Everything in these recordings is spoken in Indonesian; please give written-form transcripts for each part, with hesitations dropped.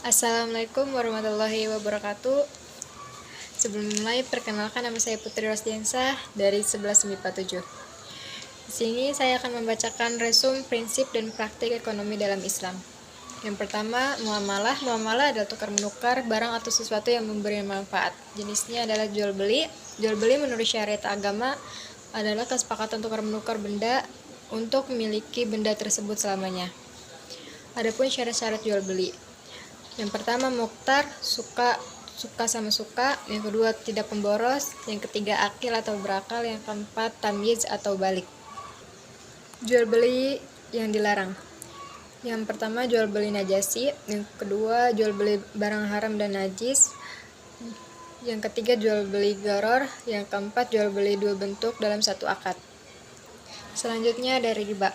Assalamualaikum warahmatullahi wabarakatuh. Sebelum mulai, perkenalkan nama saya Putri Rosdiansah dari 11 MIPA 7. Di sini saya akan membacakan resum prinsip dan praktik ekonomi dalam Islam. Yang pertama, muamalah. Muamalah adalah tukar menukar barang atau sesuatu yang memberi manfaat. Jenisnya adalah jual beli. Jual beli menurut syariat agama adalah kesepakatan tukar menukar benda untuk memiliki benda tersebut selamanya. Adapun syarat-syarat jual beli. Yang pertama, mukhtar, suka sama suka. Yang kedua, tidak pemboros. Yang ketiga, akil atau berakal. Yang keempat, tamyiz atau balik. Jual beli yang dilarang. Yang pertama, jual beli najasi. Yang kedua, jual beli barang haram dan najis. Yang ketiga, jual beli gharar. Yang keempat, jual beli dua bentuk dalam satu akad. Selanjutnya ada riba.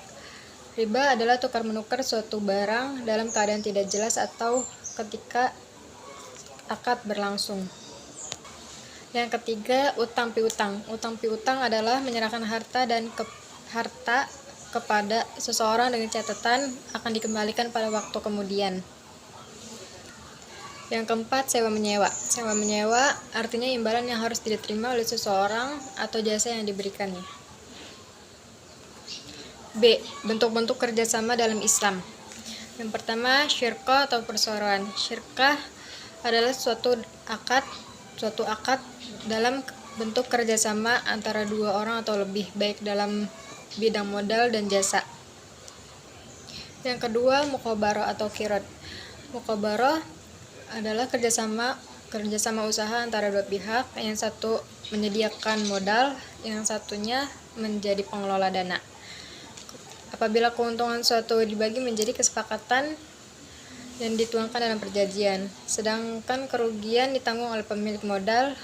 Riba adalah tukar menukar suatu barang dalam keadaan tidak jelas atau ketika akad berlangsung. Yang ketiga, utang piutang. Utang piutang adalah menyerahkan harta kepada seseorang dengan catatan akan dikembalikan pada waktu kemudian. Yang keempat, sewa menyewa. Sewa menyewa artinya imbalan yang harus diterima oleh seseorang atau jasa yang diberikannya. B. Bentuk-bentuk kerjasama dalam Islam. Yang pertama, syirkah atau perseroan. Syirkah adalah suatu akad dalam bentuk kerjasama antara dua orang atau lebih, baik dalam bidang modal dan jasa. Yang kedua, muqabarah atau qirad. Muqabarah adalah kerjasama usaha antara dua pihak, yang satu menyediakan modal, yang satunya menjadi pengelola dana. Apabila keuntungan suatu dibagi menjadi kesepakatan yang dituangkan dalam perjanjian, sedangkan kerugian ditanggung oleh pemilik modal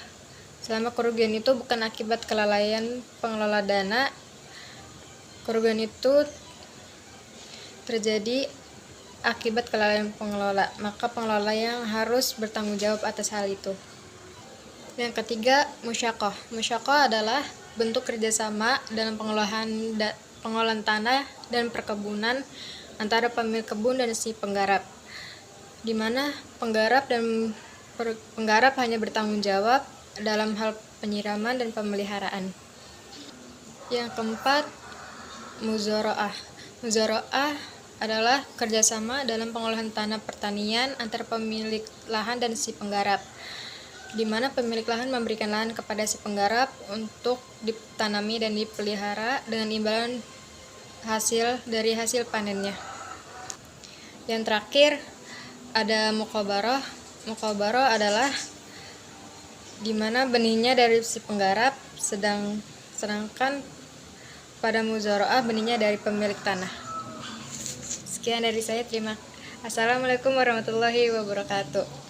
selama kerugian itu bukan akibat kelalaian pengelola dana. Kerugian itu terjadi akibat kelalaian pengelola, maka pengelola yang harus bertanggung jawab atas hal itu. Yang ketiga, musyaqqah. Musyaqqah adalah bentuk kerjasama dalam pengelolaan tanah dan perkebunan antara pemilik kebun dan si penggarap, di mana penggarap hanya bertanggung jawab dalam hal penyiraman dan pemeliharaan. Yang keempat, muzara'ah. Muzara'ah adalah kerjasama dalam pengolahan tanah pertanian antara pemilik lahan dan si penggarap, di mana pemilik lahan memberikan lahan kepada si penggarap untuk ditanami dan dipelihara dengan imbalan hasil panennya. Yang terakhir ada muqabarah. Muqabarah adalah di mana benihnya dari si penggarap, sedangkan pada muzara'ah benihnya dari pemilik tanah. Sekian dari saya, Assalamualaikum warahmatullahi wabarakatuh.